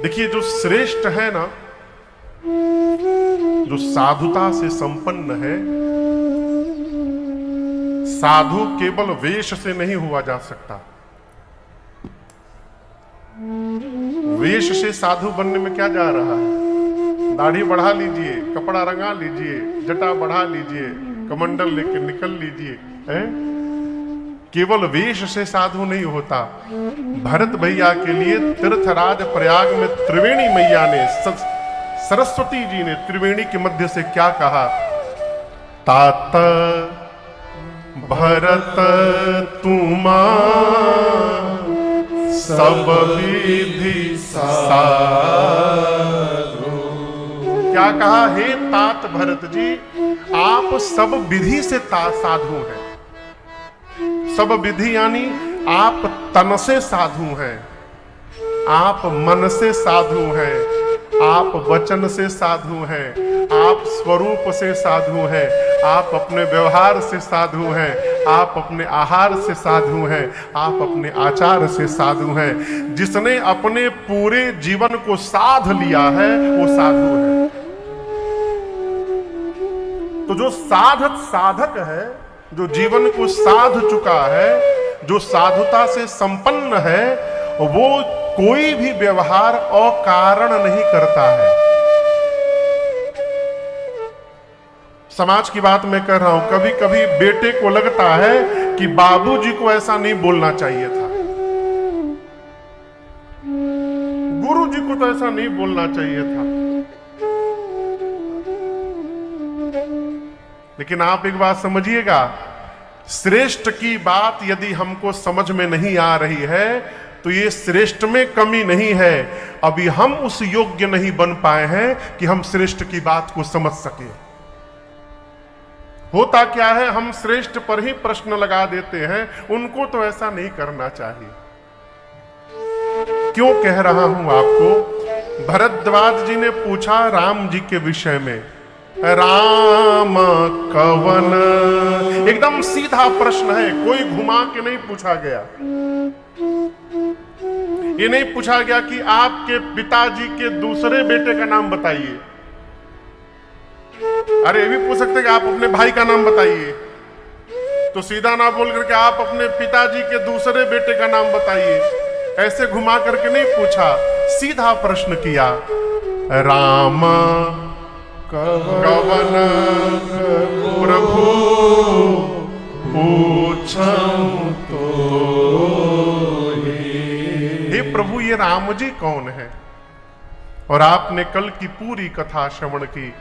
देखिए, जो श्रेष्ठ है ना, जो साधुता से संपन्न है, साधु केवल वेश से नहीं हुआ जा सकता। वेश से साधु बनने में क्या जा रहा है? दाढ़ी बढ़ा लीजिए, कपड़ा रंगा लीजिए, जटा बढ़ा लीजिए, कमंडल लेके निकल लीजिए, है? केवल वेश से साधु नहीं होता। भरत भैया के लिए तीर्थराज प्रयाग में त्रिवेणी मैया ने, सरस्वती जी ने त्रिवेणी के मध्य से क्या कहा? तात भरत तुमा सब विधि साधु। क्या कहा? हे तात भरत जी, आप सब विधि से साधु हैं। सब विधि यानी आप तन से साधु हैं, आप मन से साधु हैं, आप वचन से साधु हैं, आप स्वरूप से साधु हैं, आप अपने व्यवहार से साधु हैं, आप अपने आहार से साधु हैं, आप अपने आचार से साधु हैं। जिसने अपने पूरे जीवन को साध लिया है वो साधु है। तो जो साधक है, जो जीवन को साध चुका है, जो साधुता से संपन्न है, वो कोई भी व्यवहार अकारण नहीं करता है। समाज की बात मैं कर रहा हूं। कभी कभी बेटे को लगता है कि बाबूजी को ऐसा नहीं बोलना चाहिए था, गुरुजी को तो ऐसा नहीं बोलना चाहिए था। लेकिन आप एक बात समझिएगा, श्रेष्ठ की बात यदि हमको समझ में नहीं आ रही है तो ये श्रेष्ठ में कमी नहीं है, अभी हम उस योग्य नहीं बन पाए हैं कि हम श्रेष्ठ की बात को समझ सके। होता क्या है, हम श्रेष्ठ पर ही प्रश्न लगा देते हैं, उनको तो ऐसा नहीं करना चाहिए। क्यों कह रहा हूं आपको? भरद्वाज जी ने पूछा राम जी के विषय में, राम कवन, एकदम सीधा प्रश्न है, कोई घुमा के नहीं पूछा गया। ये नहीं पूछा गया कि आपके पिताजी के दूसरे बेटे का नाम बताइए। अरे ये भी पूछ सकते कि आप अपने भाई का नाम बताइए, तो सीधा ना बोल करके आप अपने पिताजी के दूसरे बेटे का नाम बताइए। ऐसे घुमा करके नहीं पूछा, सीधा प्रश्न किया, राम कवन प्रभु पूछूं तो। हे प्रभु, ये राम जी कौन है? और आपने कल की पूरी कथा श्रवण की।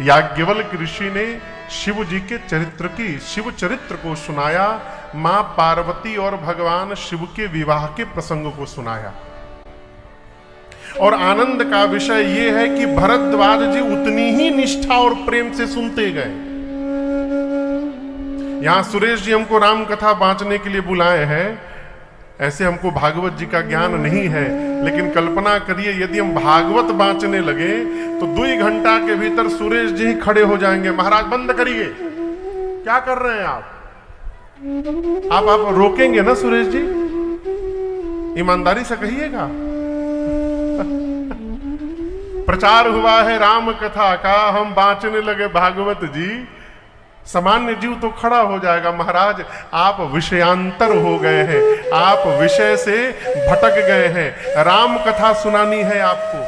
याज्ञवल्क ऋषि ने शिव जी के चरित्र की, शिव चरित्र को सुनाया, मां पार्वती और भगवान शिव के विवाह के प्रसंग को सुनाया। और आनंद का विषय यह है कि भरद्वाज जी उतनी ही निष्ठा और प्रेम से सुनते गए। यहां सुरेश जी हमको राम कथा बांचने के लिए बुलाए हैं। ऐसे हमको भागवत जी का ज्ञान नहीं है, लेकिन कल्पना करिए यदि हम भागवत बांचने लगे तो 2 घंटा के भीतर सुरेश जी ही खड़े हो जाएंगे, महाराज बंद करिए, क्या कर रहे हैं आप रोकेंगे ना सुरेश जी? ईमानदारी से कहिएगा। प्रचार हुआ है राम कथा का, हम बांचने लगे भागवत जी, सामान्य जीव तो खड़ा हो जाएगा, महाराज आप विषयांतर हो गए हैं, आप विषय से भटक गए हैं, राम कथा सुनानी है आपको।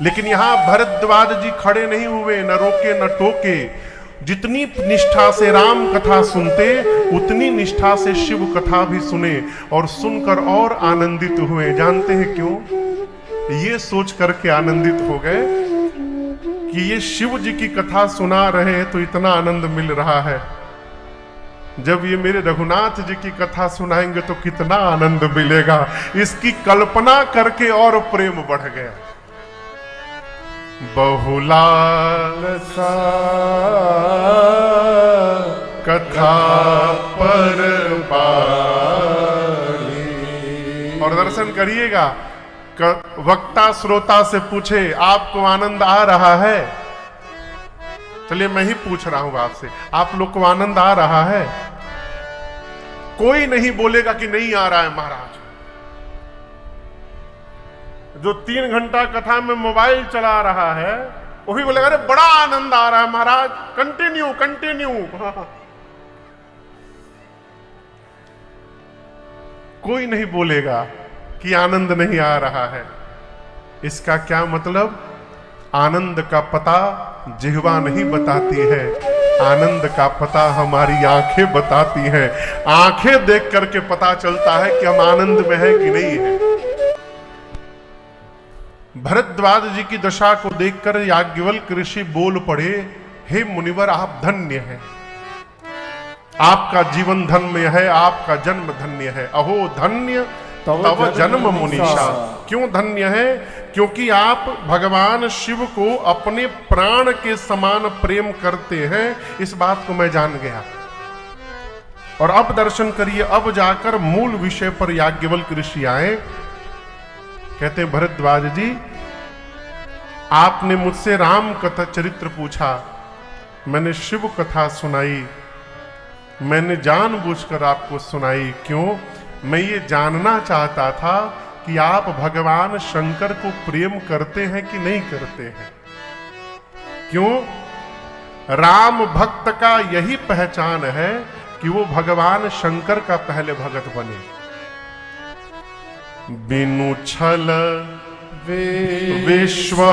लेकिन यहां भरद्वाज जी खड़े नहीं हुए, न रोके न टोके। जितनी निष्ठा से राम कथा सुनते, उतनी निष्ठा से शिव कथा भी सुने, और सुनकर और आनंदित हुए। जानते हैं क्यों? ये सोच करके आनंदित हो गए कि ये शिव जी की कथा सुना रहे हैं तो इतना आनंद मिल रहा है, जब ये मेरे रघुनाथ जी की कथा सुनाएंगे तो कितना आनंद मिलेगा, इसकी कल्पना करके और प्रेम बढ़ गया। बहुलालसा कथा पर पाली। और दर्शन करिएगा, वक्ता श्रोता से पूछे आपको आनंद आ रहा है? चलिए मैं ही पूछ रहा हूं आपसे, आप लोग को आनंद आ रहा है? कोई नहीं बोलेगा कि नहीं आ रहा है महाराज। जो 3 घंटा कथा में मोबाइल चला रहा है वही बोलेगा अरे बड़ा आनंद आ रहा है महाराज, कंटिन्यू कंटिन्यू। कोई नहीं बोलेगा कि आनंद नहीं आ रहा है। इसका क्या मतलब? आनंद का पता जिह्वा नहीं बताती है, आनंद का पता हमारी आंखें बताती हैं। आंखें देख करके पता चलता है कि हम आनंद में हैं कि नहीं है। भरद्वाज जी की दशा को देखकर याज्ञवल्क्य ऋषि बोल पड़े, हे मुनिवर आप धन्य हैं, आपका जीवन धन्य है, आपका जन्म धन्य है। अहो धन्य तव जन्म मुनीषा। क्यों धन्य है? क्योंकि आप भगवान शिव को अपने प्राण के समान प्रेम करते हैं। इस बात को मैं जान गया। और अब दर्शन करिए, अब जाकर मूल विषय पर याज्ञवल्क्य ऋषि आए। कहते हैं भरद्वाज जी, आपने मुझसे राम कथा चरित्र पूछा, मैंने शिव कथा सुनाई, मैंने जानबूझकर आपको सुनाई। क्यों? मैं ये जानना चाहता था कि आप भगवान शंकर को प्रेम करते हैं कि नहीं करते हैं। क्यों? राम भक्त का यही पहचान है कि वो भगवान शंकर का पहले भगत बने। बिनु छल विश्वनाथ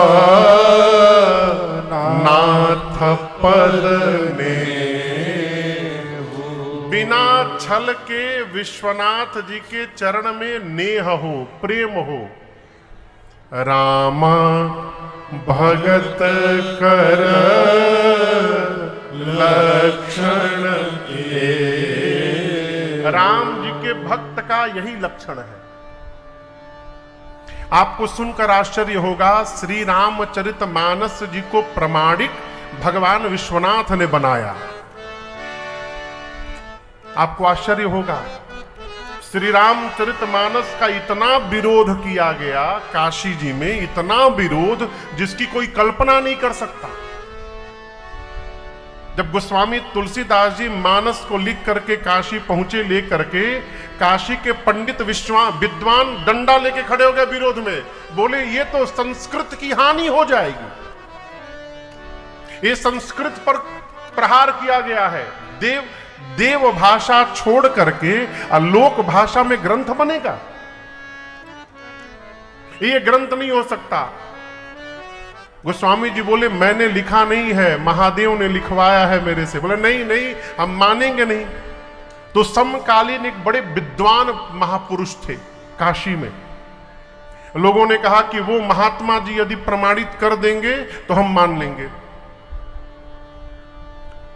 पद में, बिना छल के विश्वनाथ जी के चरण में नेह हो, प्रेम हो। रामा भगत कर लक्षण ये, राम जी के भक्त का यही लक्षण है। आपको सुनकर आश्चर्य होगा, श्री रामचरितमानस जी को प्रमाणिक भगवान विश्वनाथ ने बनाया। आपको आश्चर्य होगा, श्री रामचरितमानस का इतना विरोध किया गया काशी जी में, इतना विरोध जिसकी कोई कल्पना नहीं कर सकता। जब गोस्वामी तुलसीदास जी मानस को लिख करके काशी पहुंचे, ले करके काशी के पंडित विद्वान डंडा लेके खड़े हो गए विरोध में। बोले ये तो संस्कृत की हानि हो जाएगी, ये संस्कृत पर प्रहार किया गया है। देव भाषा छोड़ करके लोक भाषा में ग्रंथ बनेगा, ये ग्रंथ नहीं हो सकता। गोस्वामी जी बोले मैंने लिखा नहीं है, महादेव ने लिखवाया है मेरे से। बोले नहीं नहीं, हम मानेंगे नहीं। तो समकालीन एक बड़े विद्वान महापुरुष थे काशी में। लोगों ने कहा कि वो महात्मा जी यदि प्रमाणित कर देंगे तो हम मान लेंगे।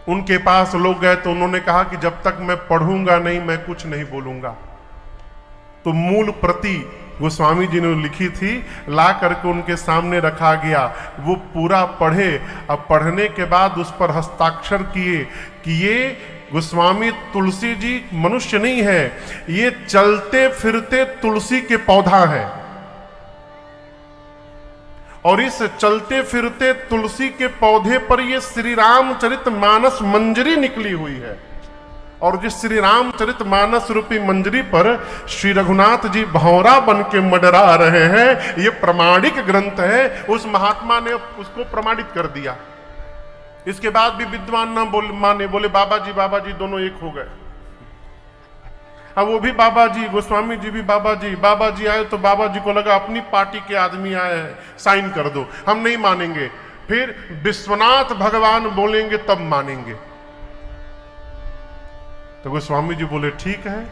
उनके पास लोग गए तो उन्होंने कहा कि जब तक मैं पढ़ूंगा नहीं मैं कुछ नहीं बोलूंगा। तो मूल प्रति गोस्वामी जी ने लिखी थी, ला करके उनके सामने रखा गया। वो पूरा पढ़े। अब पढ़ने के बाद उस पर हस्ताक्षर किए कि ये गोस्वामी तुलसी जी मनुष्य नहीं है, ये चलते फिरते तुलसी के पौधा है। और इस चलते फिरते तुलसी के पौधे पर ये श्री रामचरितमानस मंजरी निकली हुई है। और जिस श्री रामचरितमानस रूपी मंजरी पर श्री रघुनाथ जी भौरा बन के मंडरा रहे हैं, ये प्रमाणिक ग्रंथ है। उस महात्मा ने उसको प्रमाणित कर दिया। इसके बाद भी विद्वान ना माने, बोले बाबा जी दोनों एक हो गए। अब वो भी बाबा जी, गोस्वामी जी भी बाबा जी आए तो बाबा जी को लगा अपनी पार्टी के आदमी आए हैं, साइन कर दो, हम नहीं मानेंगे। फिर विश्वनाथ भगवान बोलेंगे तब मानेंगे। तो गोस्वामी जी बोले ठीक है।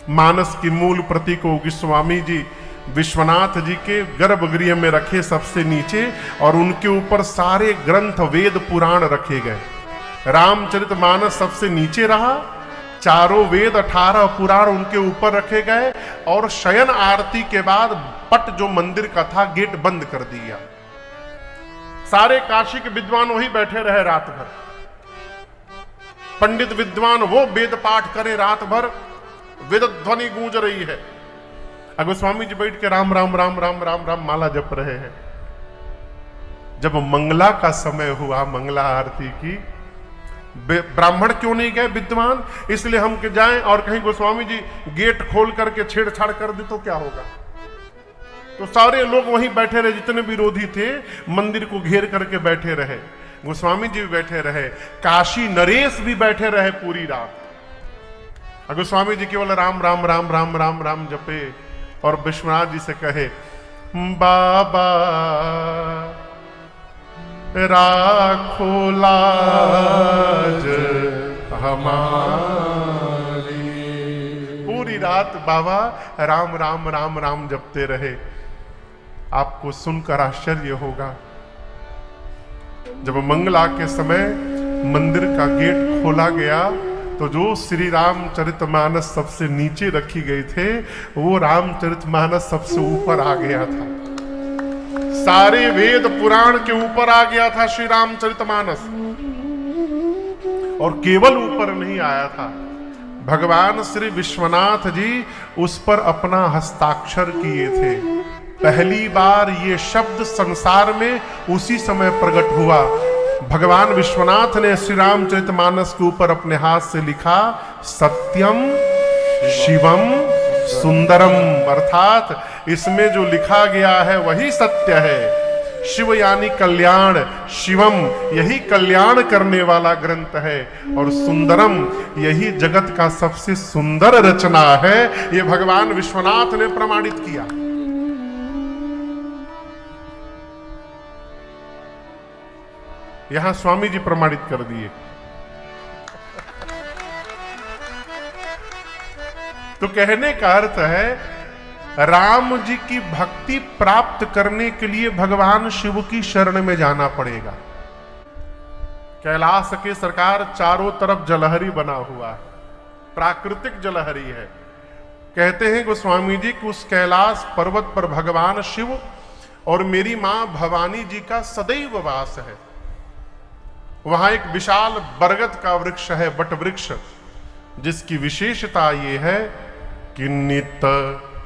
मानस की मूल प्रति को गोस्वामी जी विश्वनाथ जी के गर्भगृह में रखे सबसे नीचे, और उनके ऊपर सारे ग्रंथ वेद पुराण रखे गए। रामचरितमानस सबसे नीचे रहा, चारों वेद 18 पुराण उनके ऊपर रखे गए, और शयन आरती के बाद पट जो मंदिर का था गेट बंद कर दिया। सारे काशी के विद्वान वही बैठे रहे रात भर। पंडित विद्वान वो वेद पाठ करे रात भर, वेद ध्वनि गूंज रही है। गोस्वामी जी बैठ के राम राम राम राम राम राम माला जप रहे हैं। जब मंगला का समय हुआ, मंगला आरती की, ब्राह्मण क्यों नहीं गए विद्वान? इसलिए हम के जाएं और कहीं गोस्वामी जी गेट खोल करके छेड़छाड़ कर दे तो क्या होगा? तो सारे लोग वहीं बैठे रहे, जितने विरोधी थे मंदिर को घेर करके बैठे रहे। गोस्वामी जी भी बैठे रहे, काशी नरेश भी बैठे रहे पूरी रात। गोस्वामी जी केवल राम राम राम राम राम राम जपे और विश्वनाथ जी से कहे, बाबा राखो लाज हमारी। पूरी रात बाबा राम राम राम राम जपते रहे। आपको सुनकर आश्चर्य होगा, जब मंगला के समय मंदिर का गेट खोला गया तो जो श्री रामचरितमानस सबसे नीचे रखी गई थे, वो रामचरितमानस सबसे ऊपर आ गया था। सारे वेद पुराण के ऊपर आ गया था श्री रामचरितमानस। और केवल ऊपर नहीं आया था, भगवान श्री विश्वनाथ जी उस पर अपना हस्ताक्षर किए थे। पहली बार ये शब्द संसार में उसी समय प्रकट हुआ। भगवान विश्वनाथ ने श्री रामचरितमानस के ऊपर अपने हाथ से लिखा, सत्यम शिवम सुंदरम, अर्थात इसमें जो लिखा गया है वही सत्य है। शिव यानी कल्याण, शिवम यही कल्याण करने वाला ग्रंथ है, और सुंदरम यही जगत का सबसे सुंदर रचना है। ये भगवान विश्वनाथ ने प्रमाणित किया। यहां स्वामी जी प्रमाणित कर दिए। तो कहने का अर्थ है, राम जी की भक्ति प्राप्त करने के लिए भगवान शिव की शरण में जाना पड़ेगा। कैलाश के सरकार चारों तरफ जलहरी बना हुआ है, प्राकृतिक जलहरी है। कहते हैं गोस्वामी जी कि उस कैलाश पर्वत पर भगवान शिव और मेरी मां भवानी जी का सदैव वास है। वहां एक विशाल बरगद का वृक्ष है, बट वृक्ष, जिसकी विशेषता ये है कि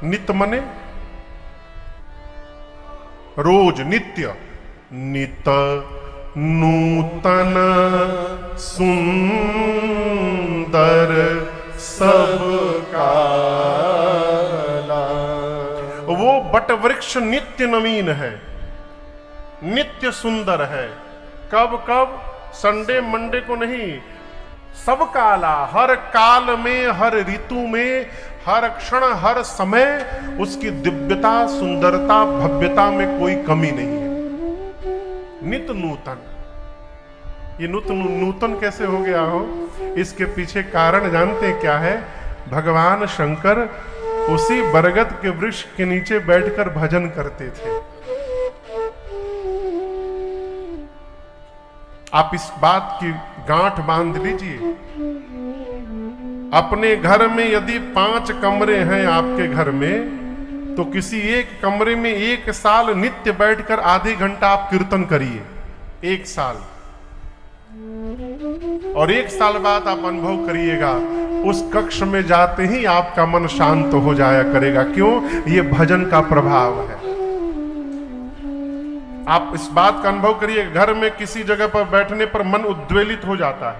नित मने रोज, नित्य, नित नूतन सुंदर सब काला। वो बट वृक्ष नित्य नवीन है, नित्य सुंदर है। कब कब? संडे मंडे को नहीं, सब काला, हर काल में, हर ऋतु में, हर क्षण, हर समय उसकी दिव्यता, सुंदरता, भव्यता में कोई कमी नहीं है। नित नूतन। ये नूतन कैसे हो गया हो? इसके पीछे कारण जानते हैं क्या है? भगवान शंकर उसी बरगद के वृक्ष के नीचे बैठकर भजन करते थे। आप इस बात की गांठ बांध लीजिए। अपने घर में यदि 5 कमरे हैं आपके घर में, तो किसी एक कमरे में 1 साल नित्य बैठकर आधे घंटा आप कीर्तन करिए, 1 साल। और 1 साल बाद आप अनुभव करिएगा, उस कक्ष में जाते ही आपका मन शांत हो जाया करेगा। क्यों? ये भजन का प्रभाव है। आप इस बात का अनुभव करिए, घर में किसी जगह पर बैठने पर मन उद्वेलित हो जाता है।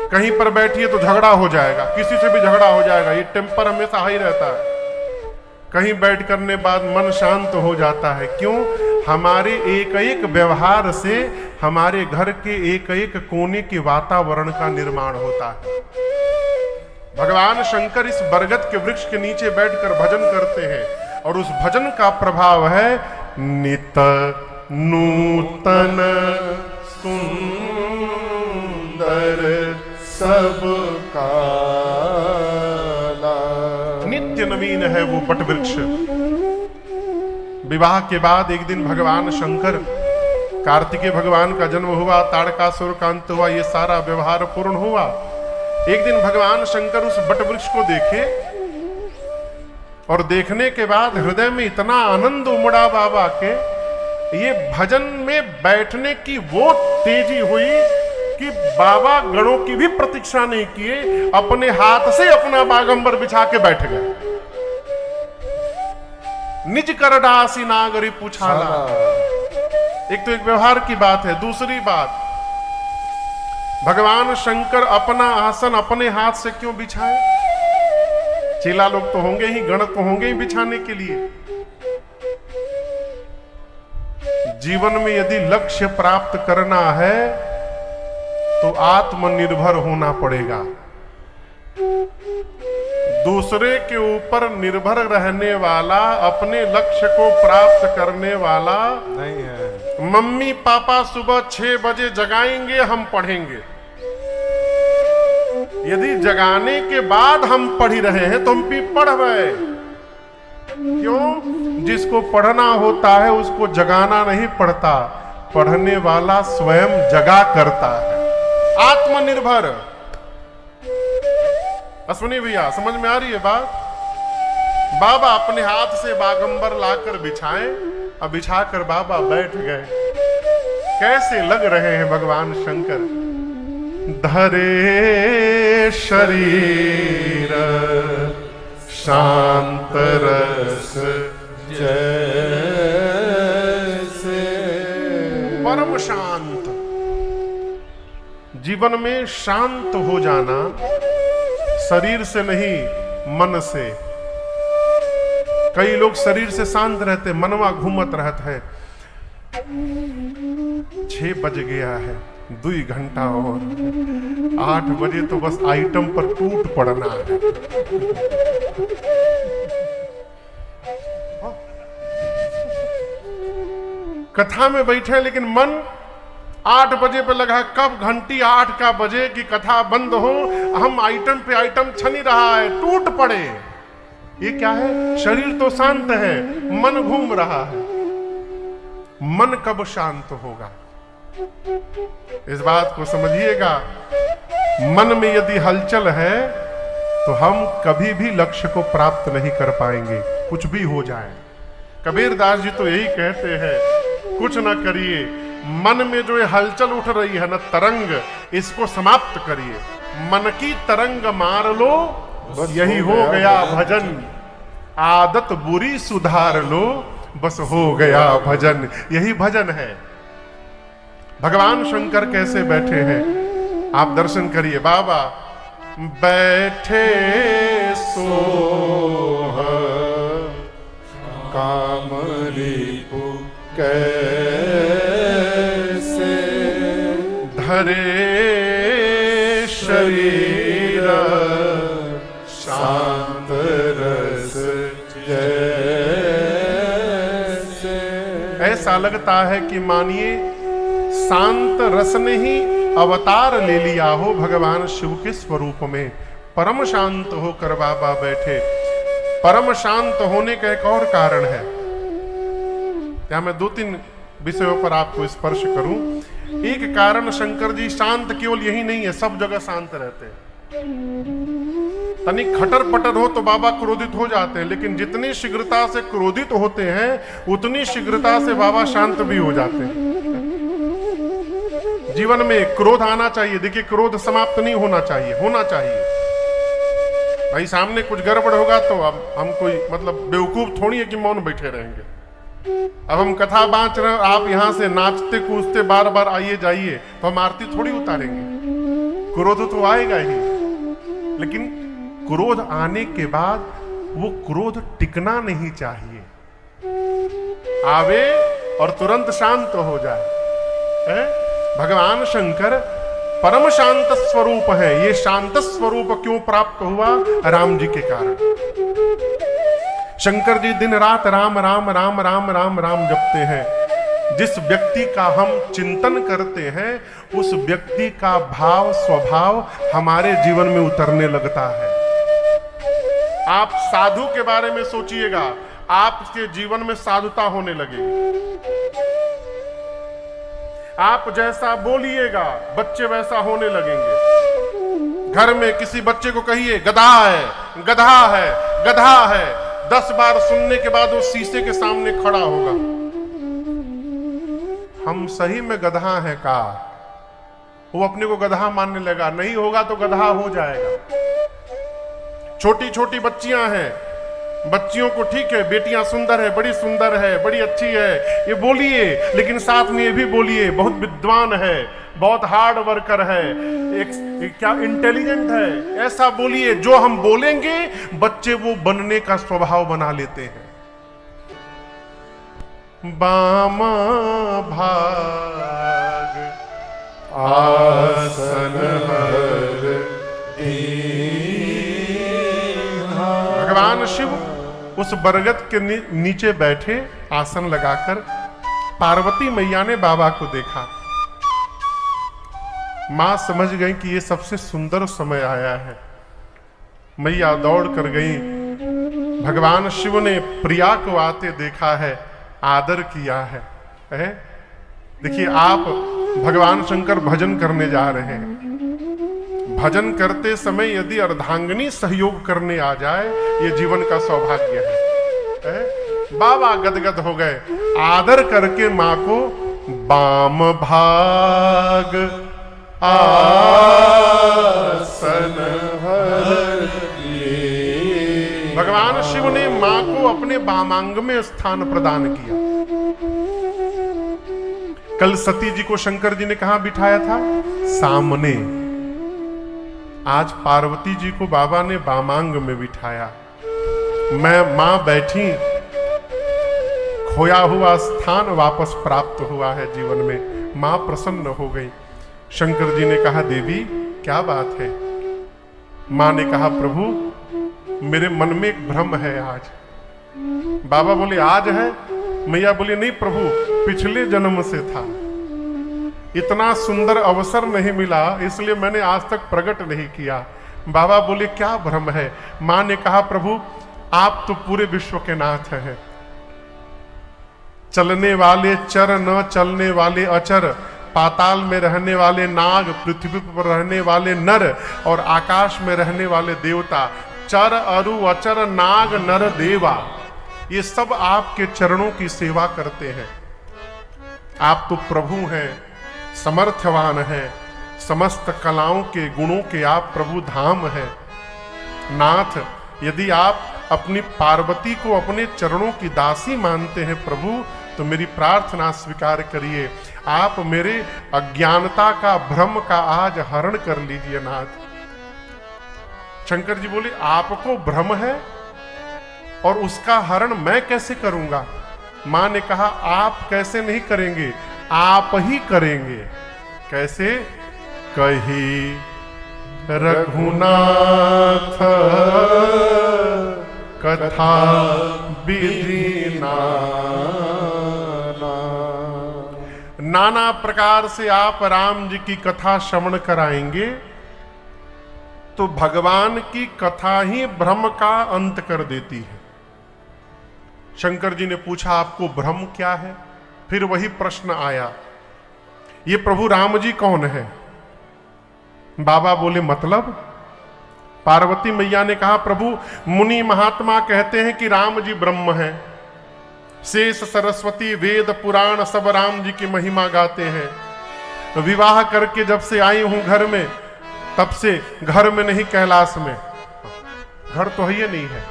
कहीं पर बैठिए तो झगड़ा हो जाएगा, किसी से भी झगड़ा हो जाएगा, ये टेम्पर हमेशा हाई रहता है। कहीं बैठ करने बाद मन शांत हो जाता है। क्यों? हमारे एक एक व्यवहार से हमारे घर के एक एक कोने के वातावरण का निर्माण होता है। भगवान शंकर इस बरगद के वृक्ष के नीचे बैठकर भजन करते हैं, और उस भजन का प्रभाव है नित नूतन सुंदर सब काला। नित्य नवीन है वो बट वृक्ष। विवाह के बाद एक दिन भगवान शंकर, कार्तिकेय भगवान का जन्म हुआ, ताड़कासुर का अंत हुआ, ये सारा व्यवहार पूर्ण हुआ। एक दिन भगवान शंकर उस बट वृक्ष को देखे, और देखने के बाद हृदय में इतना आनंद उमड़ा बाबा के, ये भजन में बैठने की वो तेजी हुई कि बाबा गणों की भी प्रतीक्षा नहीं किए, अपने हाथ से अपना बागंबर बिछा के बैठ गए। निज कर डासी नागरी पूछाला। एक तो एक व्यवहार की बात है। दूसरी बात, भगवान शंकर अपना आसन अपने हाथ से क्यों बिछाए? चेला लोग तो होंगे ही, गण तो होंगे ही बिछाने के लिए। जीवन में यदि लक्ष्य प्राप्त करना है तो आत्मनिर्भर होना पड़ेगा। दूसरे के ऊपर निर्भर रहने वाला, अपने लक्ष्य को प्राप्त करने वाला नहीं है। मम्मी पापा सुबह 6 बजे जगाएंगे, हम पढ़ेंगे। यदि जगाने के बाद हम पढ़ रहे हैं तो हम भी पढ़ रहे। क्यों? जिसको पढ़ना होता है उसको जगाना नहीं पड़ता, पढ़ने वाला स्वयं जगा करता है। आत्मनिर्भर। अश्विनी भैया, समझ में आ रही है बात? बाबा अपने हाथ से बागंबर लाकर बिछाएं, अब बिछाकर बाबा बैठ गए। कैसे लग रहे हैं भगवान शंकर? धरे शरीर शांत रस जैसे परम शांत। जीवन में शांत हो जाना, शरीर से नहीं मन से। कई लोग शरीर से शांत रहते, मनवा घूमत रहता है। 6 बज गया है, 2 घंटा और 8 बजे तो बस आइटम पर टूट पड़ना है। कथा में बैठे लेकिन मन 8 बजे पे लगा, कब घंटी 8 का बजे की कथा बंद हो, हम आइटम पे आइटम छनी रहा है, टूट पड़े। ये क्या है? शरीर तो शांत है, मन घूम रहा है। मन कब शांत होगा? इस बात को समझिएगा। मन में यदि हलचल है तो हम कभी भी लक्ष्य को प्राप्त नहीं कर पाएंगे, कुछ भी हो जाए। कबीर दास जी तो यही कहते हैं, कुछ ना करिए, मन में जो ये हलचल उठ रही है ना तरंग, इसको समाप्त करिए। मन की तरंग मार लो, यही हो गया भजन। आदत बुरी सुधार लो, बस हो गया भजन। यही भजन है। भगवान शंकर कैसे बैठे हैं आप दर्शन करिए। बाबा बैठे सोह कामरिपु कैसे धरे शरीर शांत रस जैसे। ऐसा लगता है कि मानिए शांत रस ने ही अवतार ले लिया हो भगवान शिव के स्वरूप में। परम शांत होकर बाबा बैठे। परम शांत होने का एक और कारण है, क्या मैं 2-3 विषयों पर आपको स्पर्श करूं। एक कारण, शंकर जी शांत केवल यही नहीं है, सब जगह शांत रहते हैं। तनिक खटर पटर हो तो बाबा क्रोधित हो जाते हैं, लेकिन जितनी शीघ्रता से क्रोधित होते हैं उतनी शीघ्रता से बाबा शांत भी हो जाते हैं। जीवन में क्रोध आना चाहिए। देखिए, क्रोध समाप्त नहीं होना चाहिए, होना चाहिए। भाई सामने कुछ गड़बड़ होगा तो हम कोई मतलब बेवकूफ थोड़ी है कि मौन बैठे रहेंगे। अब हम कथा बांच रहे, आप यहां से नाचते कूदते बार बार आइए जाइए तो हम आरती थोड़ी उतारेंगे। क्रोध तो आएगा ही, लेकिन क्रोध आने के बाद वो क्रोध टिकना नहीं चाहिए। आवे और तुरंत शांत हो जाए। है? भगवान शंकर परम शांत स्वरूप है। ये शांत स्वरूप क्यों प्राप्त हुआ? राम जी के कारण। शंकर जी दिन रात राम राम राम राम राम राम जपते हैं। जिस व्यक्ति का हम चिंतन करते हैं उस व्यक्ति का भाव स्वभाव हमारे जीवन में उतरने लगता है। आप साधु के बारे में सोचिएगा, आपके जीवन में साधुता होने लगेगी। आप जैसा बोलिएगा बच्चे वैसा होने लगेंगे। घर में किसी बच्चे को कहिए गधा है, गधा है, गधा है, 10 बार सुनने के बाद वो शीशे के सामने खड़ा होगा। हम सही में गधा हैं का? वो अपने को गधा मानने लगा। नहीं होगा तो गधा हो जाएगा। छोटी छोटी बच्चियां हैं, बच्चियों को ठीक है, बेटियां सुंदर है, बड़ी सुंदर है, बड़ी अच्छी है, ये बोलिए, लेकिन साथ में ये भी बोलिए बहुत विद्वान है, बहुत हार्ड वर्कर है, एक क्या इंटेलिजेंट है, ऐसा बोलिए। जो हम बोलेंगे बच्चे वो बनने का स्वभाव बना लेते हैं। बाम भाग आसन हर दीन्हा। भगवान शिव उस बरगद के नीचे बैठे आसन लगाकर। पार्वती मैया ने बाबा को देखा। मां समझ गई कि ये सबसे सुंदर समय आया है। मैया दौड़ कर गई। भगवान शिव ने प्रिया को आते देखा है, आदर किया है। देखिए, आप भगवान शंकर भजन करने जा रहे हैं। भजन करते समय यदि अर्धांगिनी सहयोग करने आ जाए, ये जीवन का सौभाग्य है। बाबा गदगद हो गए। आदर करके मां को बाम भाग आसन हर भगवान शिव ने मां को अपने वामांग में स्थान प्रदान किया। कल सती जी को शंकर जी ने कहां बिठाया था? सामने। आज पार्वती जी को बाबा ने वामांग में बिठाया। मां बैठी, खोया हुआ स्थान वापस प्राप्त हुआ है जीवन में। मां प्रसन्न हो गई। शंकर जी ने कहा, देवी क्या बात है? मां ने कहा, प्रभु मेरे मन में एक भ्रम है आज। बाबा बोले, आज है? मैया बोली, नहीं प्रभु, पिछले जन्म से था। इतना सुंदर अवसर नहीं मिला, इसलिए मैंने आज तक प्रकट नहीं किया। बाबा बोले, क्या भ्रम है? मां ने कहा, प्रभु आप तो पूरे विश्व के नाथ हैं। चलने वाले चर, न चलने वाले अचर, पाताल में रहने वाले नाग, पृथ्वी पर रहने वाले नर और आकाश में रहने वाले देवता, चर अरु अचर नाग नर देवा, ये सब आपके चरणों की सेवा करते हैं। आप तो प्रभु हैं, समर्थवान हैं, समस्त कलाओं के गुणों के आप प्रभु धाम हैं। नाथ, यदि आप अपनी पार्वती को अपने चरणों की दासी मानते हैं प्रभु, तो मेरी प्रार्थना स्वीकार करिए। आप मेरे अज्ञानता का, भ्रम का आज हरण कर लीजिए नाथ। शंकर जी बोले, आपको भ्रम है और उसका हरण मैं कैसे करूंगा? मां ने कहा, आप कैसे नहीं करेंगे, आप ही करेंगे। कैसे? कही रघुनाथ कथा विधि नाना प्रकार से आप राम जी की कथा श्रवण कराएंगे तो भगवान की कथा ही भ्रम का अंत कर देती है। शंकर जी ने पूछा, आपको भ्रम क्या है? फिर वही प्रश्न आया, ये प्रभु राम जी कौन है? बाबा बोले, मतलब? पार्वती मैया ने कहा, प्रभु मुनि महात्मा कहते हैं कि राम जी ब्रह्म हैं। शेष सरस्वती वेद पुराण सब राम जी की महिमा गाते हैं। विवाह करके जब से आई हूं घर में, तब से घर में नहीं कैलाश में। घर तो है ये नहीं है।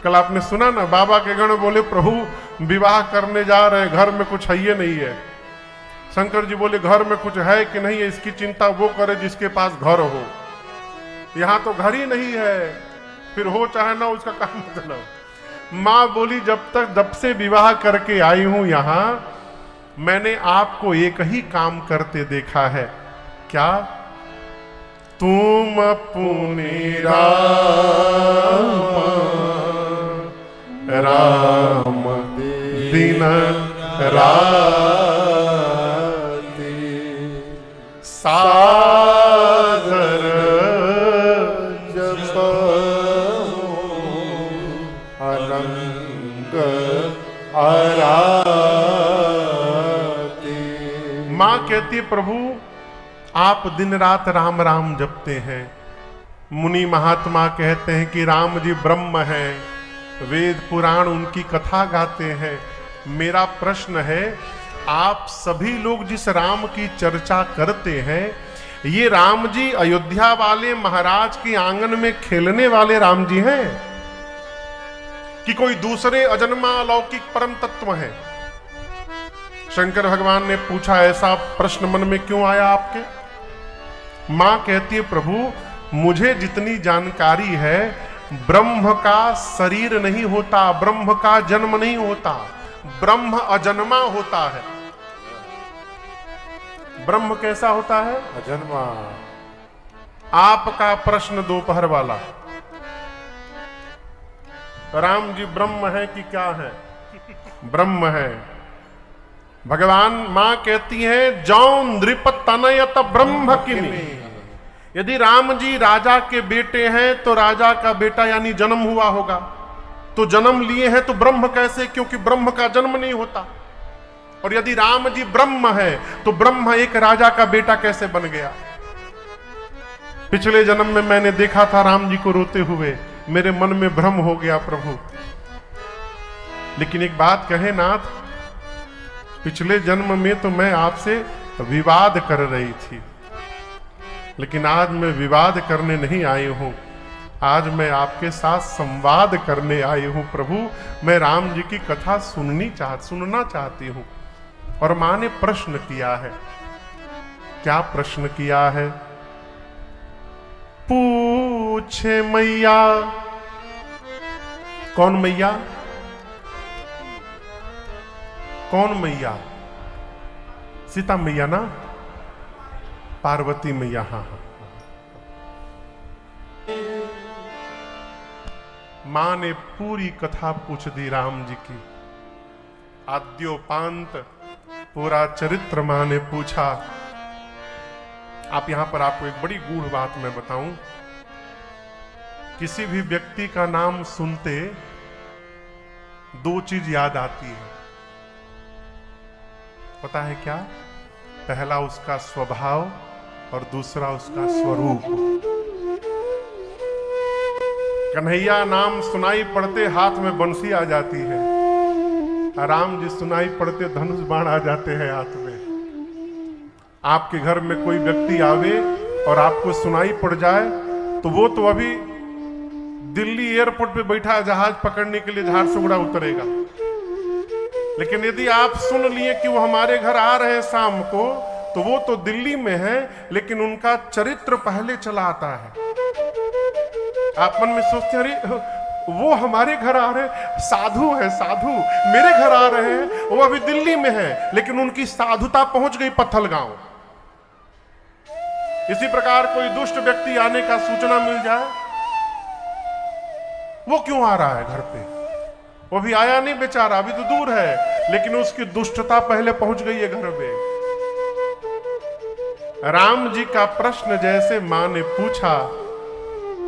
कल आपने सुना ना, बाबा के गण बोले, प्रभु विवाह करने जा रहे, घर में कुछ है ये नहीं है। शंकर जी बोले, घर में कुछ है कि नहीं है, इसकी चिंता वो करे जिसके पास घर हो। यहां तो घर ही नहीं है, फिर हो चाहे ना, उसका काम मतलब। मां बोली, जब से विवाह करके आई हूं यहां, मैंने आपको एक ही काम करते देखा है। क्या? तुम पुनि राम दिन राति सादर जप अनंग आराती। मां कहती, प्रभु आप दिन रात राम राम जपते हैं। मुनि महात्मा कहते हैं कि राम जी ब्रह्म हैं, वेद पुराण उनकी कथा गाते हैं। मेरा प्रश्न है, आप सभी लोग जिस राम की चर्चा करते हैं, ये राम जी अयोध्या वाले महाराज के आंगन में खेलने वाले राम जी हैं कि कोई दूसरे अजन्मा अलौकिक परम तत्व हैं? शंकर भगवान ने पूछा, ऐसा प्रश्न मन में क्यों आया आपके? मां कहती है, प्रभु मुझे जितनी जानकारी है ब्रह्म का शरीर नहीं होता, ब्रह्म का जन्म नहीं होता, ब्रह्म अजन्मा होता है। ब्रह्म कैसा होता है? अजन्मा। आपका प्रश्न दोपहर वाला, राम जी ब्रह्म है कि क्या है? ब्रह्म है। भगवान मां कहती है जौ नृप तनयत ब्रह्म किमी। यदि राम जी राजा के बेटे हैं तो राजा का बेटा यानी जन्म हुआ होगा, तो जन्म लिए हैं तो ब्रह्म कैसे? क्योंकि ब्रह्म का जन्म नहीं होता। और यदि राम जी ब्रह्म है तो ब्रह्म एक राजा का बेटा कैसे बन गया? पिछले जन्म में मैंने देखा था राम जी को रोते हुए, मेरे मन में भ्रम हो गया प्रभु। लेकिन एक बात कहे नाथ, पिछले जन्म में तो मैं आपसे विवाद कर रही थी, लेकिन आज मैं विवाद करने नहीं आई हूं, आज मैं आपके साथ संवाद करने आई हूं प्रभु। मैं राम जी की कथा सुनना चाहती हूं। और मां ने प्रश्न किया है। क्या प्रश्न किया है? पूछे मैया। कौन मैया? कौन मैया? सीता मैया ना? पार्वती मैया। हाँ हाँ। मां ने पूरी कथा पूछ दी राम जी की, आद्योपांत पूरा चरित्र मां ने पूछा। आप यहां पर आपको एक बड़ी गूढ़ बात मैं बताऊं, किसी भी व्यक्ति का नाम सुनते दो चीज याद आती है, पता है क्या? पहला उसका स्वभाव और दूसरा उसका स्वरूप। कन्हैया नाम सुनाई पड़ते हाथ में बंसी आ जाती है, राम जी सुनाई पड़ते धनुष बाण आ जाते हैं हाथ में। आपके घर में कोई व्यक्ति आवे और आपको सुनाई पड़ जाए तो वो तो अभी दिल्ली एयरपोर्ट पे बैठा जहाज पकड़ने के लिए झारसुगुड़ा उतरेगा, लेकिन यदि आप सुन लिए कि वो हमारे घर आ रहे हैं शाम को, तो वो तो दिल्ली में है लेकिन उनका चरित्र पहले चला आता है। आप मन में सोचते हैं अरे वो हमारे घर आ रहे, साधु है साधु, मेरे घर आ रहे हैं, वो अभी दिल्ली में है लेकिन उनकी साधुता पहुंच गई पत्थलगांव। इसी प्रकार कोई दुष्ट व्यक्ति आने का सूचना मिल जाए, वो क्यों आ रहा है घर पे? वो भी आया नहीं बेचारा, अभी तो दूर है, लेकिन उसकी दुष्टता पहले पहुंच गई है घर में। राम जी का प्रश्न जैसे मां ने पूछा,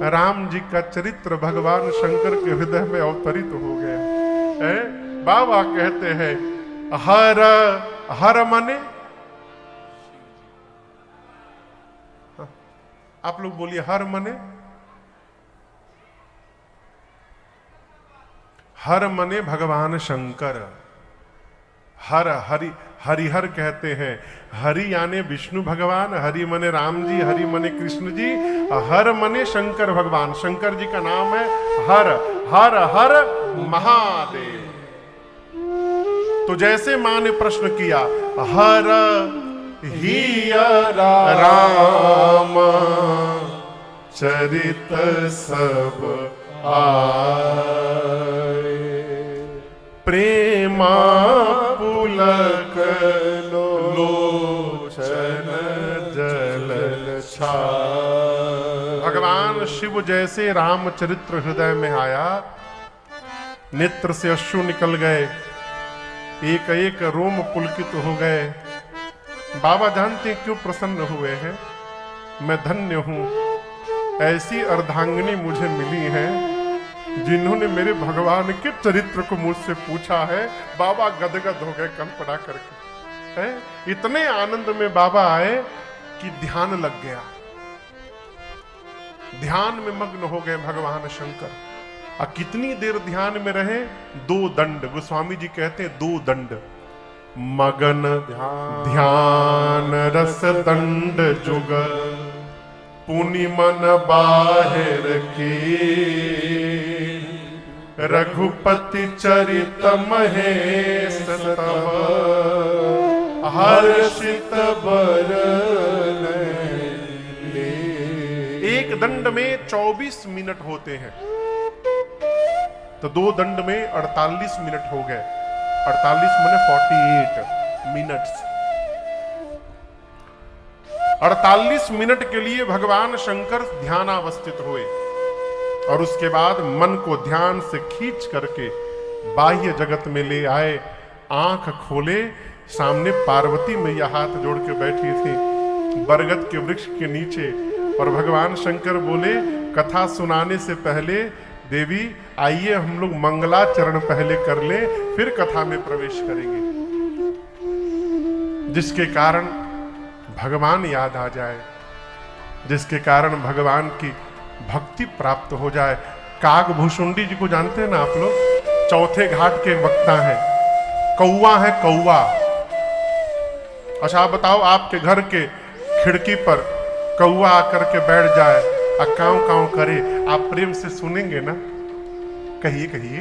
राम जी का चरित्र भगवान शंकर के हृदय में अवतरित हो गया। बाबा कहते हैं हर हर मने, आप लोग बोलिए हर मने। हर मने भगवान शंकर। हर हरि हरिहर कहते हैं, हरि यानी विष्णु भगवान, हरि मने राम जी, हरि मने कृष्ण जी, हर मने शंकर भगवान। शंकर जी का नाम है हर। हर हर महादेव। तो जैसे मां ने प्रश्न किया हर ही राम चरित सब आए, प्रेमा पुलक लोचन जल छाए। भगवान शिव जैसे रामचरित्र हृदय में आया, नेत्र से अश्रु निकल गए, एक एक रोम पुलकित हो गए। बाबा जानते क्यों प्रसन्न हुए हैं? मैं धन्य हूं, ऐसी अर्धांगिनी मुझे मिली है जिन्होंने मेरे भगवान के चरित्र को मुझसे पूछा है। बाबा गदगद हो गए कल्पना करके। है? इतने आनंद में बाबा आए कि ध्यान लग गया, ध्यान में मग्न हो गए भगवान शंकर। और कितनी देर ध्यान में रहे? 2 दंड। गोस्वामी जी कहते हैं 2 दंड। मगन ध्यान रस दंड जुगल, पुनि मन बाहिर की, रघुपति चरित महेश तब, हर्षित बरन ले। एक दंड में 24 मिनट होते हैं। तो 2 दंड में 48 मिनट हो गए। 48 माने 48 मिनट्स। 48 मिनट के लिए भगवान शंकर ध्यानावस्थित हुए और उसके बाद मन को ध्यान से खींच करके बाह्य जगत में ले आए। आंख खोले, सामने पार्वती मैया हाथ जोड़ के बैठी थी बरगद के वृक्ष के नीचे, और भगवान शंकर बोले कथा सुनाने से पहले देवी आइए हम लोग मंगलाचरण पहले कर ले, फिर कथा में प्रवेश करेंगे, जिसके कारण भगवान याद आ जाए, जिसके कारण भगवान की भक्ति प्राप्त हो जाए। कागभूषुंडी जी को जानते हैं ना आप लोग, चौथे घाट के वक्ता हैं, कौवा है कौवा। अच्छा आप बताओ, आपके घर के खिड़की पर कौवा आकर के बैठ जाए और कांव कांव करे, आप प्रेम से सुनेंगे ना? कहिए कहिए,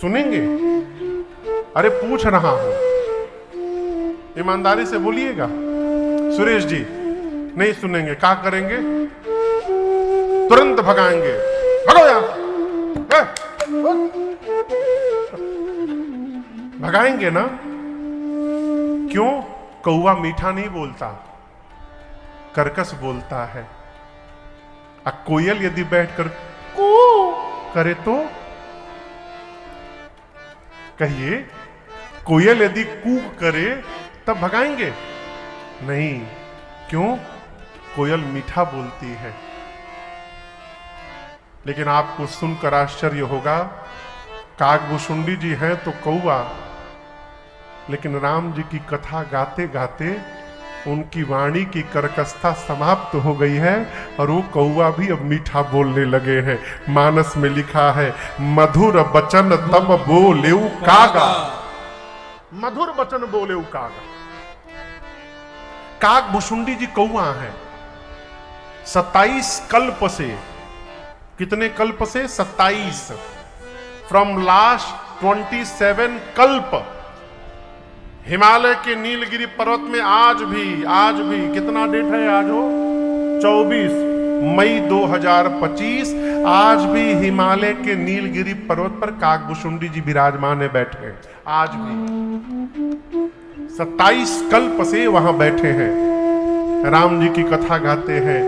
सुनेंगे? अरे पूछ रहा हूं, ईमानदारी से बोलिएगा। सुरेश जी नहीं सुनेंगे, क्या करेंगे? तुरंत भगाएंगे, भगो यहां, भगाएंगे ना? क्यों? कौवा मीठा नहीं बोलता, कर्कश बोलता है। कोयल यदि बैठकर कू करे तो कहिए, कोयल यदि कू करे तब भगाएंगे? नहीं, क्यों? कोयल मीठा बोलती है। लेकिन आपको सुनकर आश्चर्य होगा, कागभूषुंडी जी हैं तो कौवा, लेकिन राम जी की कथा गाते गाते उनकी वाणी की कर्कशता समाप्त हो गई है और वो कौवा भी अब मीठा बोलने लगे हैं। मानस में लिखा है, मधुर बचन तब बोले कागा, मधुर बचन बोले कागा। कागभूषुंडी जी कौवा है। 27 कल्प से, कितने कल्प से? 27। फ्रॉम लास्ट 27 कल्प हिमालय के नीलगिरी पर्वत में आज भी कितना डेट है? आज हो 24 मई 2025। आज भी हिमालय के नीलगिरी पर्वत पर कागभूषुंडी जी विराजमान है, बैठे हैं। आज भी 27 कल्प से वहां बैठे हैं, राम जी की कथा गाते हैं।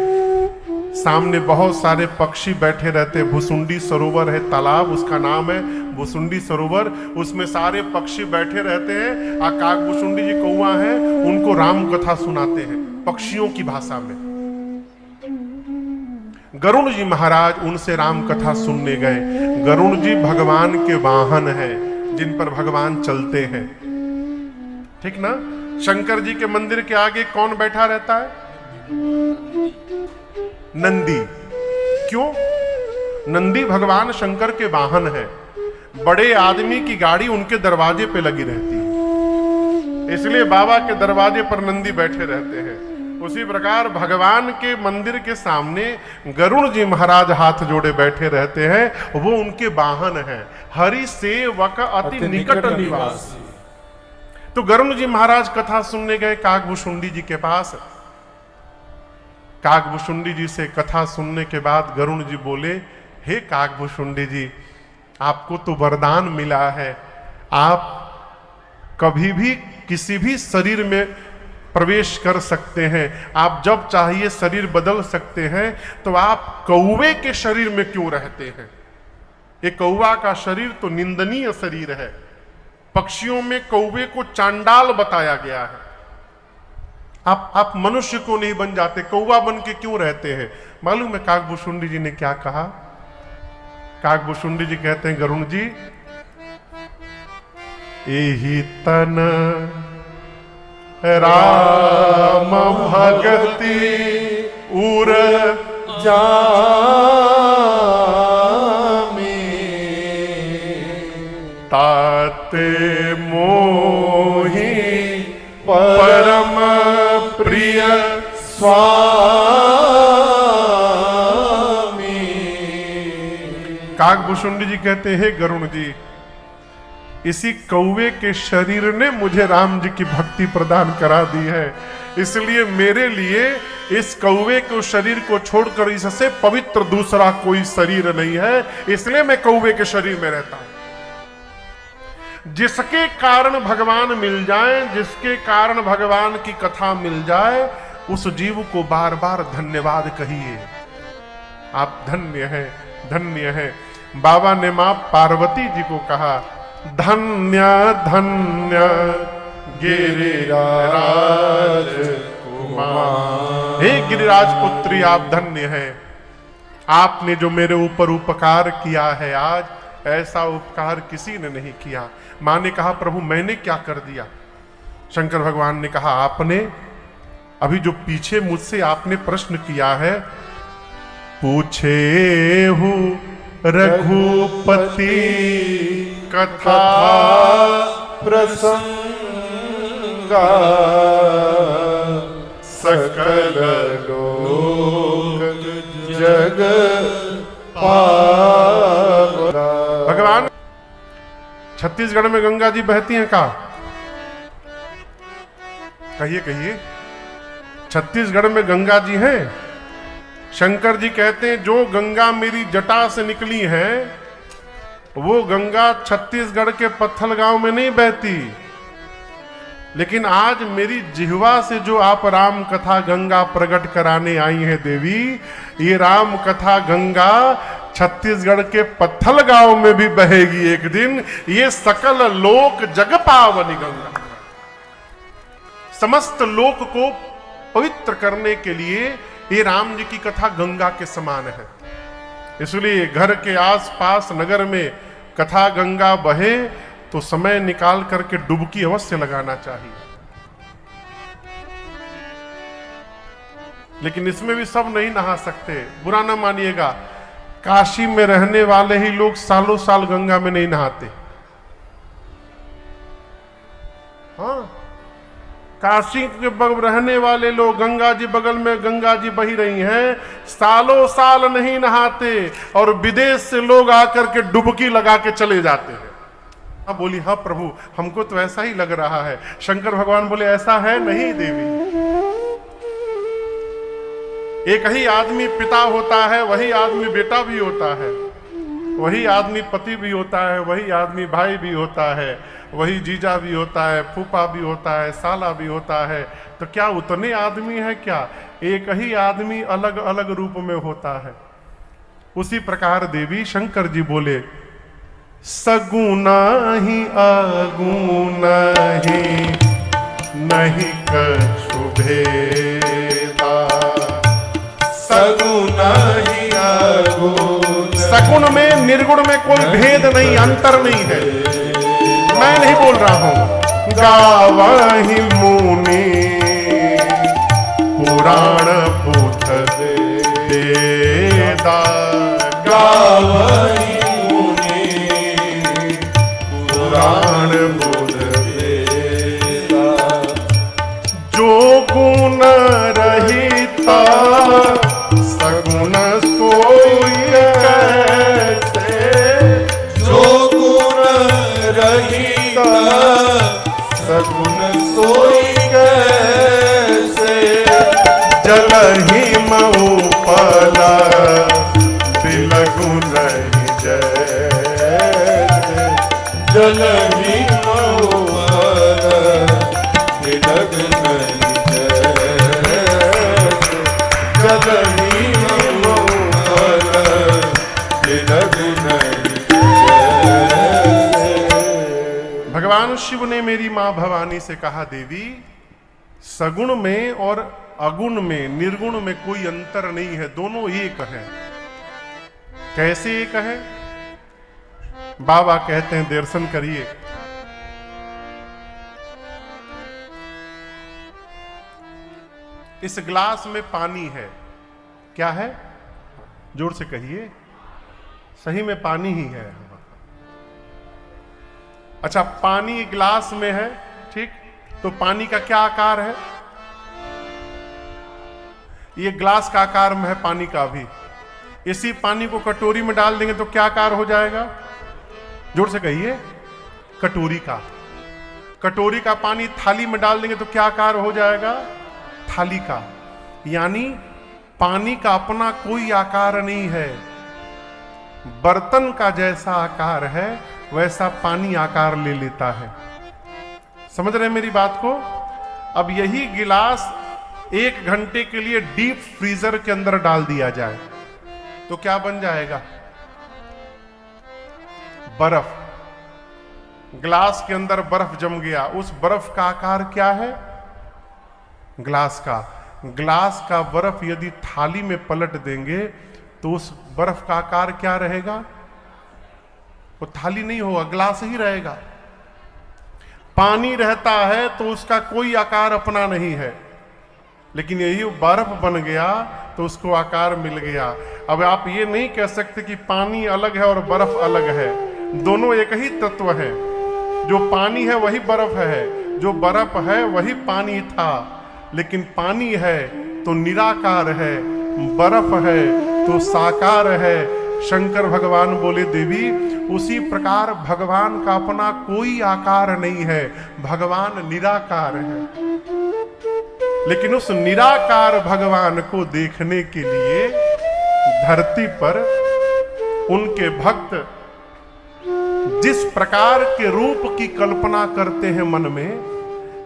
सामने बहुत सारे पक्षी बैठे रहते। भुसुंडी सरोवर है तालाब, उसका नाम है भुसुंडी सरोवर, उसमें सारे पक्षी बैठे रहते हैं। कागभूषुंडी जी कौवा है, उनको राम कथा सुनाते हैं पक्षियों की भाषा में। गरुण जी महाराज उनसे राम कथा सुनने गए। गरुण जी भगवान के वाहन है, जिन पर भगवान चलते हैं, ठीक ना? शंकर जी के मंदिर के आगे कौन बैठा रहता है? नंदी। क्यों? नंदी भगवान शंकर के वाहन है। बड़े आदमी की गाड़ी उनके दरवाजे पे लगी रहती है, इसलिए बाबा के दरवाजे पर नंदी बैठे रहते हैं। उसी प्रकार भगवान के मंदिर के सामने गरुण जी महाराज हाथ जोड़े बैठे रहते हैं, वो उनके वाहन है। हरि सेवक अति निकट निवासी। तो गरुण जी महाराज कथा सुनने गए कागभूषुंडी जी के पास। कागभूषुंडी जी से कथा सुनने के बाद गरुण जी बोले, हे कागभूषुंडी जी, आपको तो वरदान मिला है, आप कभी भी किसी भी शरीर में प्रवेश कर सकते हैं, आप जब चाहिए शरीर बदल सकते हैं, तो आप कौवे के शरीर में क्यों रहते हैं? ये कौवा का शरीर तो निंदनीय शरीर है। पक्षियों में कौवे को चांडाल बताया गया है। आप मनुष्य को नहीं बन जाते, कौवा बन के क्यों रहते हैं? मालूम है कागभूषुंडी जी ने क्या कहा? कागभूषुंडी जी कहते हैं, गरुण जी, एही तन राम भगति उर जामी ताते मोही परम प्रिय स्वामी। कागभूषुंडी जी कहते हैं, गरुण जी, इसी कौवे के शरीर ने मुझे राम जी की भक्ति प्रदान करा दी है, इसलिए मेरे लिए इस कौवे को शरीर को छोड़कर इससे पवित्र दूसरा कोई शरीर नहीं है, इसलिए मैं कौवे के शरीर में रहता हूं। जिसके कारण भगवान मिल जाए, जिसके कारण भगवान की कथा मिल जाए, उस जीव को बार बार धन्यवाद कहिए। आप धन्य हैं, धन्य हैं। बाबा ने मां पार्वती जी को कहा, धन्य धन्य गिरिराज कुमार। हे गिरिराज पुत्री, आप धन्य हैं। आपने जो मेरे ऊपर उपकार किया है आज, ऐसा उपकार किसी ने नहीं किया। मां ने कहा, प्रभु मैंने क्या कर दिया? शंकर भगवान ने कहा, आपने अभी जो पीछे मुझसे आपने प्रश्न किया है, पूछे हूं रघुपति कथा प्रसंगा सकल लोक जग पावना। भगवान, छत्तीसगढ़ में गंगा जी बहती हैं का? कहिए कहिए, छत्तीसगढ़ में गंगा जी हैं। शंकर जी कहते हैं, जो गंगा मेरी जटा से निकली है वो गंगा छत्तीसगढ़ के पत्थल गांव में नहीं बहती, लेकिन आज मेरी जिह्वा से जो आप राम कथा गंगा प्रकट कराने आई हैं देवी, ये राम कथा गंगा छत्तीसगढ़ के पत्थल गांव में भी बहेगी एक दिन। ये सकल लोक जग पावनी गंगा, समस्त लोक को पवित्र करने के लिए ये राम जी की कथा गंगा के समान है। इसलिए घर के आसपास नगर में कथा गंगा बहे तो समय निकाल करके डुबकी अवश्य लगाना चाहिए। लेकिन इसमें भी सब नहीं नहा सकते, बुरा ना मानिएगा। काशी में रहने वाले ही लोग सालों साल गंगा में नहीं नहाते। हाँ, काशी के रहने वाले लोग, गंगा जी बगल में गंगा जी बही रही हैं, सालों साल नहीं नहाते, और विदेश से लोग आकर के डुबकी लगा के चले जाते हैं। हाँ बोली, हाँ प्रभु हमको तो ऐसा ही लग रहा है। शंकर भगवान बोले, ऐसा है नहीं देवी। एक ही आदमी पिता होता है, वही आदमी बेटा भी होता है, वही आदमी पति भी होता है, वही आदमी भाई भी होता है, वही जीजा भी होता है, फूफा भी होता है, साला भी होता है। तो क्या उतने आदमी है क्या? एक ही आदमी अलग अलग रूप में होता है। उसी प्रकार देवी शंकर जी बोले, सगुना ही अगुना ही नहीं कछु भेदा, सगुना ही अगुना। सगुण में निर्गुण में कोई भेद नहीं, अंतर नहीं है। मैं नहीं बोल रहा हूं। गावहि मुनि पुराण पुथ वेदा, गावहि मुनि पुराण पुथ वेदा। जो गुण रहिता सगुण सोई कैसे, जो गुण रहिता सगुण सोई कैसे। जलहि मऊ पला बिलगु नहीं जैसे, जलहि मऊ पला बिलगु नहीं जैसे। जलहि मऊ पला बिलगु नहीं जैसे। भगवान शिव ने मेरी मां भवानी से कहा, देवी सगुण में और अगुण में, निर्गुण में कोई अंतर नहीं है, दोनों एक है। कैसे एक है? बाबा कहते हैं, दर्शन करिए। इस ग्लास में पानी है, क्या है? जोर से कहिए। सही में पानी ही है। अच्छा, पानी ग्लास में है, ठीक, तो पानी का क्या आकार है? ये ग्लास का आकार में है पानी का भी। इसी पानी को कटोरी में डाल देंगे तो क्या आकार हो जाएगा? जोर से कहिए। कटोरी का। कटोरी का पानी थाली में डाल देंगे तो क्या आकार हो जाएगा? थाली का। यानी पानी का अपना कोई आकार नहीं है। बर्तन का जैसा आकार है वैसा पानी आकार ले लेता है। समझ रहे हैं मेरी बात को? अब यही गिलास 1 घंटे के लिए डीप फ्रीजर के अंदर डाल दिया जाए तो क्या बन जाएगा? बर्फ। गिलास के अंदर बर्फ जम गया, उस बर्फ का आकार क्या है? ग्लास का। ग्लास का बर्फ यदि थाली में पलट देंगे तो उस बर्फ का आकार क्या रहेगा? वो थाली नहीं होगा, ग्लास ही रहेगा। पानी रहता है तो उसका कोई आकार अपना नहीं है, लेकिन यही बर्फ बन गया तो उसको आकार मिल गया। अब आप ये नहीं कह सकते कि पानी अलग है और बर्फ अलग है, दोनों एक ही तत्व है। जो पानी है वही बर्फ है, जो बर्फ है वही पानी था, लेकिन पानी है तो निराकार है, बर्फ है तो साकार है। शंकर भगवान बोले देवी उसी प्रकार भगवान का अपना कोई आकार नहीं है, भगवान निराकार है। लेकिन उस निराकार भगवान को देखने के लिए धरती पर उनके भक्त जिस प्रकार के रूप की कल्पना करते हैं मन में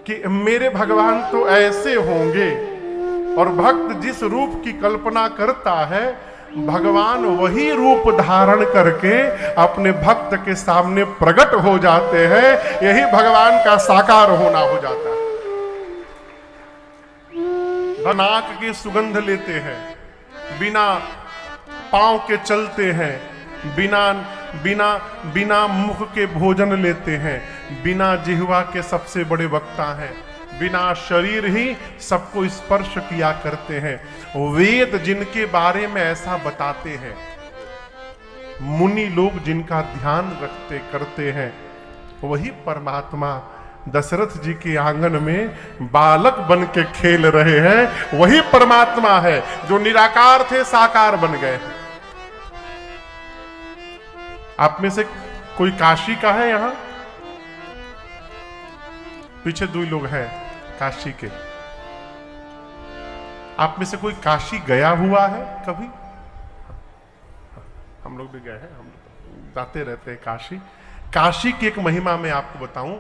कि मेरे भगवान तो ऐसे होंगे, और भक्त जिस रूप की कल्पना करता है भगवान वही रूप धारण करके अपने भक्त के सामने प्रकट हो जाते हैं। यही भगवान का साकार होना हो जाता है। नाक की सुगंध लेते हैं, बिना पांव के चलते हैं, बिना मुख के भोजन लेते हैं, बिना जिह्वा के सबसे बड़े वक्ता हैं, बिना शरीर ही सबको स्पर्श किया करते हैं। वेद जिनके बारे में ऐसा बताते हैं, मुनि लोग जिनका ध्यान रखते करते हैं, वही परमात्मा दशरथ जी के आंगन में बालक बन के खेल रहे हैं। वही परमात्मा है जो निराकार थे साकार बन गए। आप में से कोई काशी का है? यहां पीछे 2 लोग हैं काशी के। आप में से कोई काशी गया हुआ है कभी? हम लोग भी गए हैं, हम जाते रहते हैं काशी। काशी की एक महिमा मैं आपको बताऊं।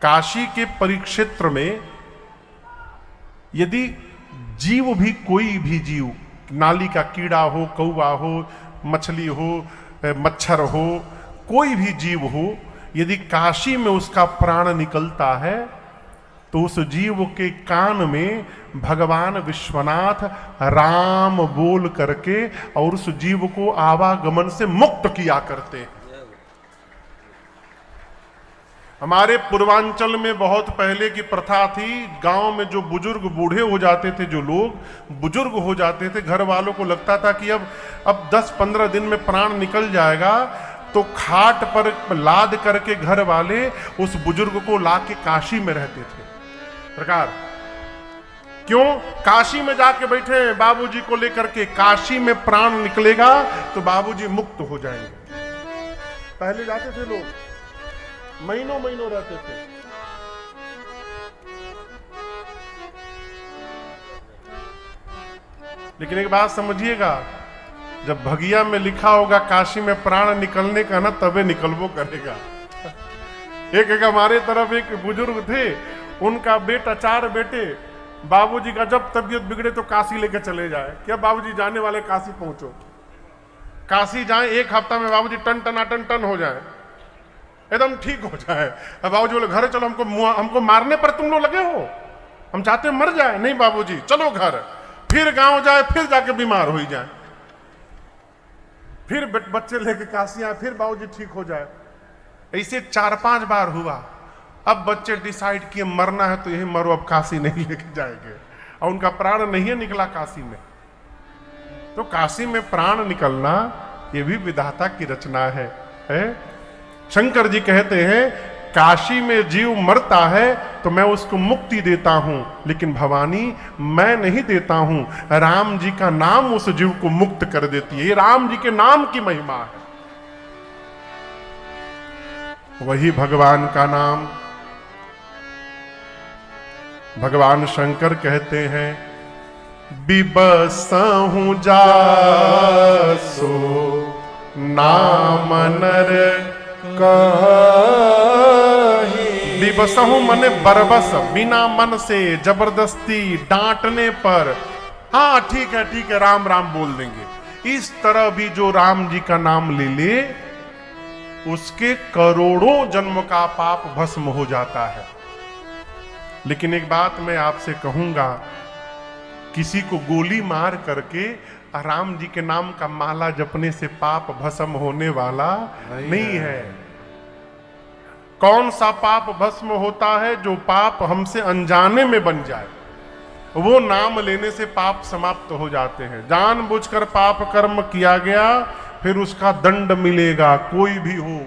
काशी के परिक्षेत्र में यदि जीव भी, कोई भी जीव, नाली का कीड़ा हो, कौवा हो, मछली हो, मच्छर हो, कोई भी जीव हो, यदि काशी में उसका प्राण निकलता है तो उस जीव के कान में भगवान विश्वनाथ राम बोल करके और उस जीव को आवागमन से मुक्त किया करते हैं। हमारे पूर्वांचल में बहुत पहले की प्रथा थी, गांव में जो बुजुर्ग बूढ़े हो जाते थे, जो लोग बुजुर्ग हो जाते थे, घर वालों को लगता था कि अब 10-15 दिन में प्राण निकल जाएगा, तो खाट पर लाद करके घर वाले उस बुजुर्ग को लाके काशी में रहते थे। प्रकार क्यों? काशी में जाके बैठे बाबूजी को लेकर के, काशी में प्राण निकलेगा तो बाबूजी मुक्त हो जाएंगे। पहले जाते थे लोग, महीनों महीनों रहते थे। लेकिन एक बात समझिएगा, जब भगिया में लिखा होगा काशी में प्राण निकलने का ना, तबे निकलवो करेगा। एक हमारे तरफ एक बुजुर्ग थे, उनका बेटा, 4 बेटे, बाबूजी का जब तबीयत बिगड़े तो काशी लेके चले जाए। क्या बाबूजी जाने वाले, काशी पहुंचो, काशी जाए, 1 हफ्ता में बाबूजी टन हो जाए, एकदम ठीक हो जाए। अब बाबूजी बोले घर चलो, हमको मारने पर तुम लोग लगे हो, हम चाहते मर जाए। नहीं बाबूजी चलो घर, फिर गांव जाए, फिर जाके बीमार हो जाए, फिर बच्चे लेके काशी आए, फिर बाबूजी ठीक हो जाए। ऐसे 4-5 बार हुआ। अब बच्चे डिसाइड किए मरना है तो यही मरो, अब काशी नहीं लेके जाएंगे, और उनका प्राण नहीं निकला काशी में। तो काशी में प्राण निकलना ये भी विधाता की रचना है? शंकर जी कहते हैं काशी में जीव मरता है तो मैं उसको मुक्ति देता हूं, लेकिन भवानी मैं नहीं देता हूं, राम जी का नाम उस जीव को मुक्त कर देती है। ये राम जी के नाम की महिमा है। वही भगवान का नाम। भगवान शंकर कहते हैं, बिबसहु जासो नाम नर कहि। बिबसहु मने बरबस, बिना मन से, जबरदस्ती, डांटने पर। हाँ ठीक है राम राम बोल देंगे। इस तरह भी जो राम जी का नाम ले ले, उसके करोड़ों जन्म का पाप भस्म हो जाता है। लेकिन एक बात मैं आपसे कहूंगा, किसी को गोली मार करके राम जी के नाम का माला जपने से पाप भस्म होने वाला नहीं है। कौन सा पाप भस्म होता है? जो पाप हमसे अनजाने में बन जाए, वो नाम लेने से पाप समाप्त हो जाते हैं। जानबूझकर पाप कर्म किया गया, फिर उसका दंड मिलेगा, कोई भी हो।